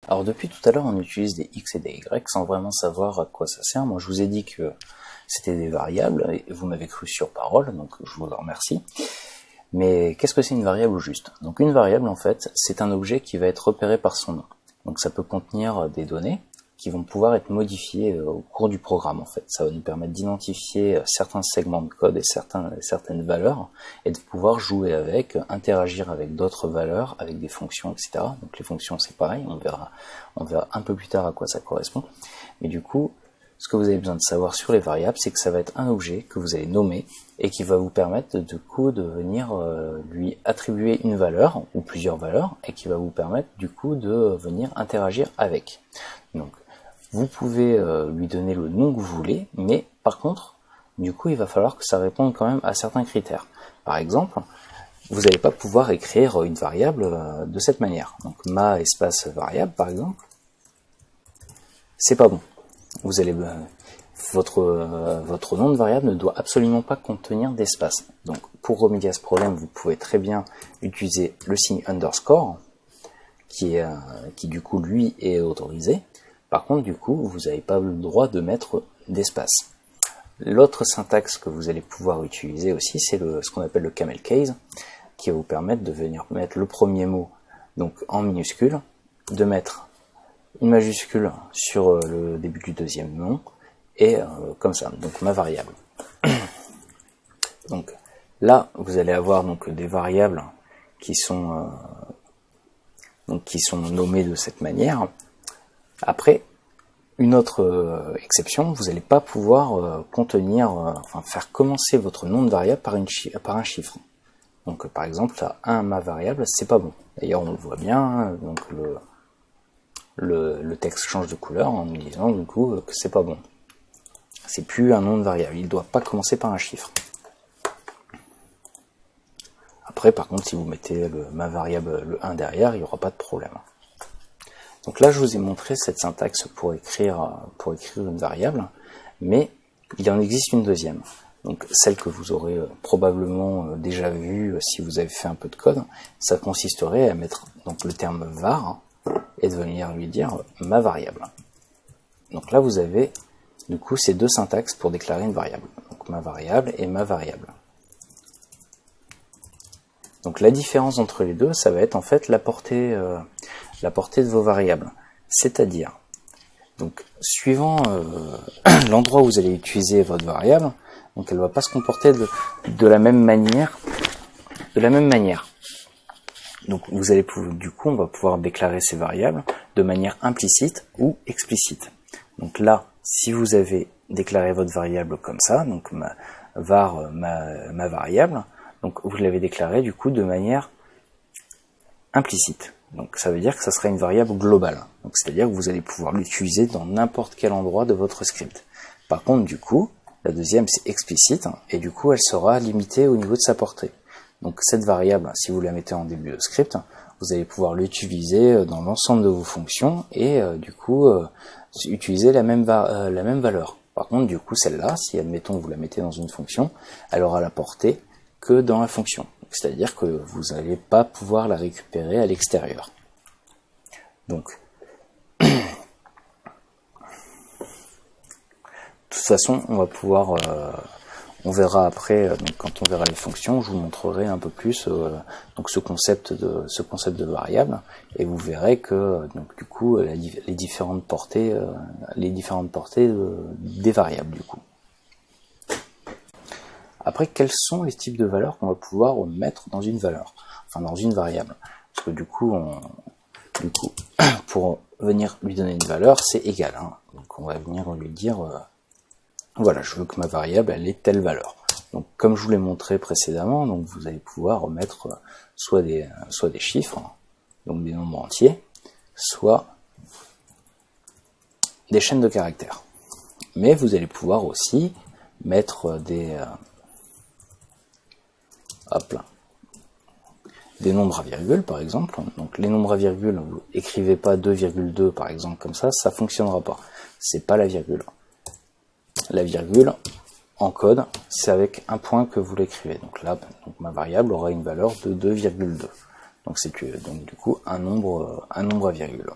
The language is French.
Alors depuis tout à l'heure, on utilise des x et des y sans vraiment savoir à quoi ça sert. Moi, je vous ai dit que c'était des variables et vous m'avez cru sur parole, donc je vous en remercie. Mais qu'est-ce que c'est une variable au juste? Donc une variable, en fait, c'est un objet qui va être repéré par son nom. Donc ça peut contenir des données qui vont pouvoir être modifiées au cours du programme, en fait. Ça va nous permettre d'identifier certains segments de code et certaines valeurs, et de pouvoir jouer avec, interagir avec d'autres valeurs, avec des fonctions, etc. Donc les fonctions, c'est pareil, on verra un peu plus tard à quoi ça correspond. Mais du coup, ce que vous avez besoin de savoir sur les variables, c'est que ça va être un objet que vous allez nommer, et qui va vous permettre du coup de venir lui attribuer une valeur, ou plusieurs valeurs, et qui va vous permettre du coup de venir interagir avec. Donc, vous pouvez lui donner le nom que vous voulez, mais par contre, du coup, il va falloir que ça réponde quand même à certains critères. Par exemple, vous n'allez pas pouvoir écrire une variable de cette manière. Donc, ma espace variable, par exemple, c'est pas bon. Vous allez votre nom de variable ne doit absolument pas contenir d'espace. Donc, pour remédier à ce problème, vous pouvez très bien utiliser le signe underscore, qui du coup, lui, est autorisé. Par contre, du coup, vous n'avez pas le droit de mettre d'espace. L'autre syntaxe que vous allez pouvoir utiliser aussi, c'est ce qu'on appelle le camel case, qui va vous permettre de venir mettre le premier mot donc en minuscule, de mettre une majuscule sur le début du deuxième nom, et comme ça, donc ma variable. Donc là, vous allez avoir donc des variables qui sont nommées de cette manière. Après, une autre exception, vous n'allez pas pouvoir faire commencer votre nom de variable par un chiffre. Donc par exemple, là, 1 ma variable, c'est pas bon. D'ailleurs, on le voit bien, donc le texte change de couleur en nous disant du coup que c'est pas bon. C'est plus un nom de variable, il ne doit pas commencer par un chiffre. Après, par contre, si vous mettez ma variable le 1 derrière, il n'y aura pas de problème. Donc là, je vous ai montré cette syntaxe pour écrire une variable, mais il en existe une deuxième. Donc celle que vous aurez probablement déjà vue si vous avez fait un peu de code, ça consisterait à mettre donc le terme var et de venir lui dire ma variable. Donc là, vous avez du coup ces deux syntaxes pour déclarer une variable. Donc ma variable et ma variable. Donc la différence entre les deux, ça va être en fait la portée de vos variables. C'est-à-dire, donc suivant l'endroit où vous allez utiliser votre variable, donc elle ne va pas se comporter de la même manière. Donc vous allez du coup, on va pouvoir déclarer ces variables de manière implicite ou explicite. Donc là, si vous avez déclaré votre variable comme ça, donc ma variable, donc vous l'avez déclaré du coup de manière implicite. Donc ça veut dire que ça sera une variable globale. Donc c'est-à-dire que vous allez pouvoir l'utiliser dans n'importe quel endroit de votre script. Par contre, du coup, la deuxième c'est explicite et du coup elle sera limitée au niveau de sa portée. Donc cette variable, si vous la mettez en début de script, vous allez pouvoir l'utiliser dans l'ensemble de vos fonctions et du coup utiliser la même valeur. Par contre, du coup, celle-là, si admettons vous la mettez dans une fonction, elle aura la portée que dans la fonction. C'est-à-dire que vous n'allez pas pouvoir la récupérer à l'extérieur. Donc, de toute façon, on va pouvoir, on verra après, donc quand on verra les fonctions, je vous montrerai un peu plus donc ce concept de variable, et vous verrez que donc du coup les différentes portées des variables du coup. Après, quels sont les types de valeurs qu'on va pouvoir mettre dans une valeur, enfin dans une variable? Parce que du coup, pour venir lui donner une valeur, c'est égal. Donc on va venir lui dire, voilà, je veux que ma variable elle ait telle valeur. Donc comme je vous l'ai montré précédemment, donc vous allez pouvoir mettre soit des chiffres, donc des nombres entiers, soit des chaînes de caractères. Mais vous allez pouvoir aussi mettre des nombres à virgule par exemple. Donc les nombres à virgule, vous écrivez pas 2,2 par exemple comme ça fonctionnera pas. C'est pas la virgule. La virgule en code, c'est avec un point que vous l'écrivez. Donc là, ma variable aura une valeur de 2,2. Donc c'est du coup un nombre à virgule.